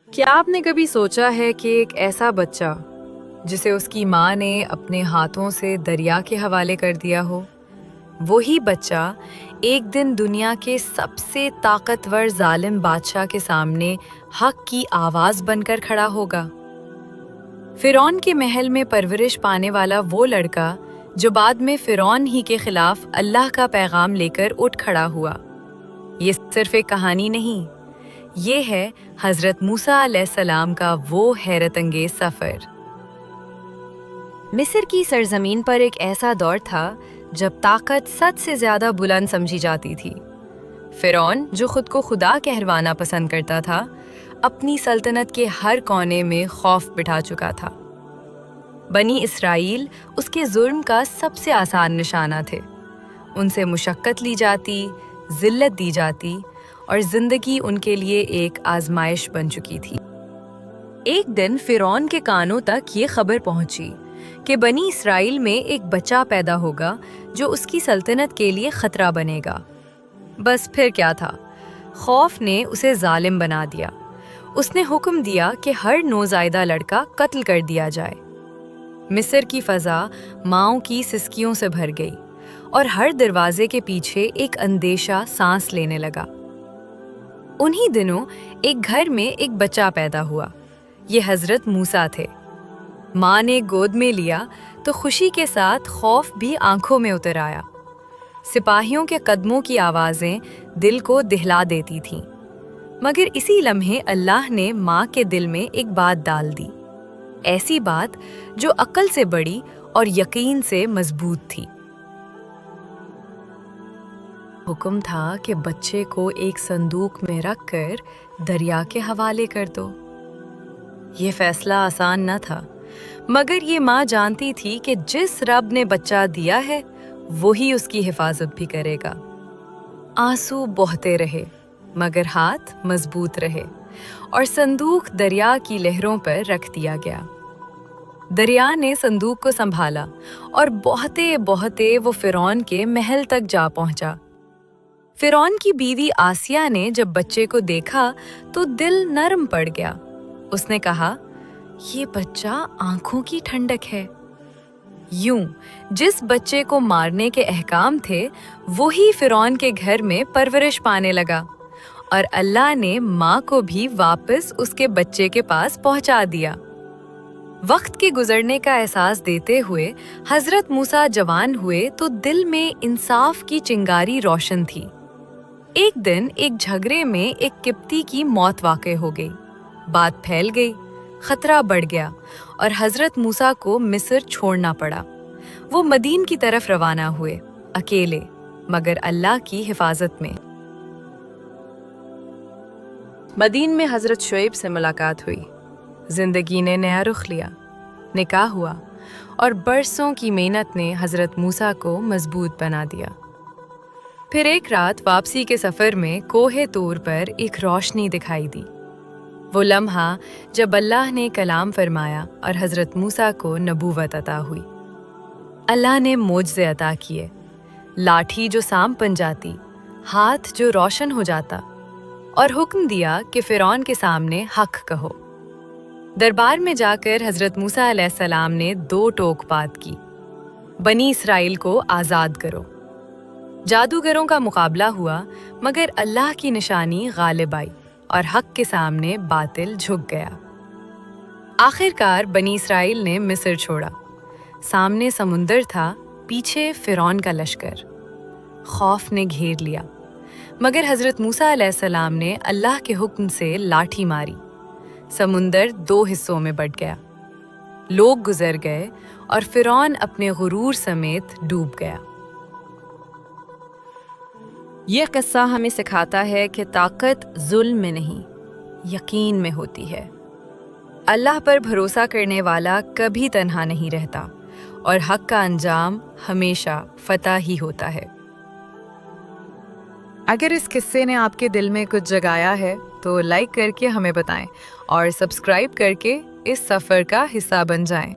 کیا آپ نے کبھی سوچا ہے کہ ایک ایسا بچہ جسے اس کی ماں نے اپنے ہاتھوں سے دریا کے حوالے کر دیا ہو، وہی بچہ ایک دن دنیا کے سب سے طاقتور ظالم بادشاہ کے سامنے حق کی آواز بن کر کھڑا ہوگا؟ فرعون کے محل میں پرورش پانے والا وہ لڑکا جو بعد میں فرعون ہی کے خلاف اللہ کا پیغام لے کر اٹھ کھڑا ہوا، یہ صرف ایک کہانی نہیں، یہ ہے حضرت موسیٰ علیہ السلام کا وہ حیرت انگیز سفر۔ مصر کی سرزمین پر ایک ایسا دور تھا جب طاقت سب سے زیادہ بلند سمجھی جاتی تھی۔ فرعون، جو خود کو خدا کہلوانا پسند کرتا تھا، اپنی سلطنت کے ہر کونے میں خوف بٹھا چکا تھا۔ بنی اسرائیل اس کے ظلم کا سب سے آسان نشانہ تھے۔ ان سے مشقت لی جاتی، ذلت دی جاتی اور زندگی ان کے لیے ایک آزمائش بن چکی تھی۔ ایک دن فرعون کے کانوں تک یہ خبر پہنچی کہ بنی اسرائیل میں ایک بچہ پیدا ہوگا جو اس کی سلطنت کے لیے خطرہ بنے گا۔ بس پھر کیا تھا، خوف نے اسے ظالم بنا دیا۔ اس نے حکم دیا کہ ہر نوزائیدہ لڑکا قتل کر دیا جائے۔ مصر کی فضا ماؤں کی سسکیوں سے بھر گئی اور ہر دروازے کے پیچھے ایک اندیشہ سانس لینے لگا۔ انہی دنوں ایک گھر میں ایک بچہ پیدا ہوا۔ یہ حضرت موسیٰ تھے۔ ماں نے گود میں لیا تو خوشی کے ساتھ خوف بھی آنکھوں میں اتر آیا۔ سپاہیوں کے قدموں کی آوازیں دل کو دہلا دیتی تھیں، مگر اسی لمحے اللہ نے ماں کے دل میں ایک بات ڈال دی، ایسی بات جو عقل سے بڑی اور یقین سے مضبوط تھی۔ حکم تھا کہ بچے کو ایک صندوق میں رکھ کر دریا کے حوالے کر دو۔ یہ فیصلہ آسان نہ تھا، مگر یہ ماں جانتی تھی کہ جس رب نے بچہ دیا ہے وہی اس کی حفاظت بھی کرے گا۔ آنسو بہتے رہے مگر ہاتھ مضبوط رہے اور صندوق دریا کی لہروں پر رکھ دیا گیا۔ دریا نے صندوق کو سنبھالا اور بہتے بہتے وہ فرعون کے محل تک جا پہنچا۔ فرعون کی بیوی آسیہ نے جب بچے کو دیکھا تو دل نرم پڑ گیا۔ اس نے کہا، یہ بچہ آنکھوں کی ٹھنڈک ہے۔ یوں جس بچے کو مارنے کے احکام تھے وہی فرعون کے گھر میں پرورش پانے لگا، اور اللہ نے ماں کو بھی واپس اس کے بچے کے پاس پہنچا دیا۔ وقت کے گزرنے کا احساس دیتے ہوئے حضرت موسیٰ جوان ہوئے تو دل میں انصاف کی چنگاری روشن تھی۔ ایک دن ایک جھگڑے میں ایک قبطی کی موت واقع ہو گئی۔ بات پھیل گئی، خطرہ بڑھ گیا اور حضرت موسیٰ کو مصر چھوڑنا پڑا۔ وہ مدین کی طرف روانہ ہوئے، اکیلے مگر اللہ کی حفاظت میں۔ مدین میں حضرت شعیب سے ملاقات ہوئی۔ زندگی نے نیا رخ لیا، نکاح ہوا اور برسوں کی محنت نے حضرت موسیٰ کو مضبوط بنا دیا۔ پھر ایک رات واپسی کے سفر میں کوہ طور پر ایک روشنی دکھائی دی، وہ لمحہ جب اللہ نے کلام فرمایا اور حضرت موسیٰ کو نبوت عطا ہوئی۔ اللہ نے معجزے عطا کیے، لاٹھی جو سانپ بن جاتی، ہاتھ جو روشن ہو جاتا، اور حکم دیا کہ فرعون کے سامنے حق کہو۔ دربار میں جا کر حضرت موسیٰ علیہ السلام نے 2 ٹوک بات کی، بنی اسرائیل کو آزاد کرو۔ جادوگروں کا مقابلہ ہوا مگر اللہ کی نشانی غالب آئی اور حق کے سامنے باطل جھک گیا۔ آخرکار بنی اسرائیل نے مصر چھوڑا۔ سامنے سمندر تھا، پیچھے فرعون کا لشکر۔ خوف نے گھیر لیا، مگر حضرت موسیٰ علیہ السلام نے اللہ کے حکم سے لاٹھی ماری۔ سمندر 2 حصوں میں بٹ گیا، لوگ گزر گئے اور فرعون اپنے غرور سمیت ڈوب گیا۔ یہ قصہ ہمیں سکھاتا ہے کہ طاقت ظلم میں نہیں، یقین میں ہوتی ہے۔ اللہ پر بھروسہ کرنے والا کبھی تنہا نہیں رہتا اور حق کا انجام ہمیشہ فتح ہی ہوتا ہے۔ اگر اس قصے نے آپ کے دل میں کچھ جگایا ہے تو لائک کر کے ہمیں بتائیں اور سبسکرائب کر کے اس سفر کا حصہ بن جائیں۔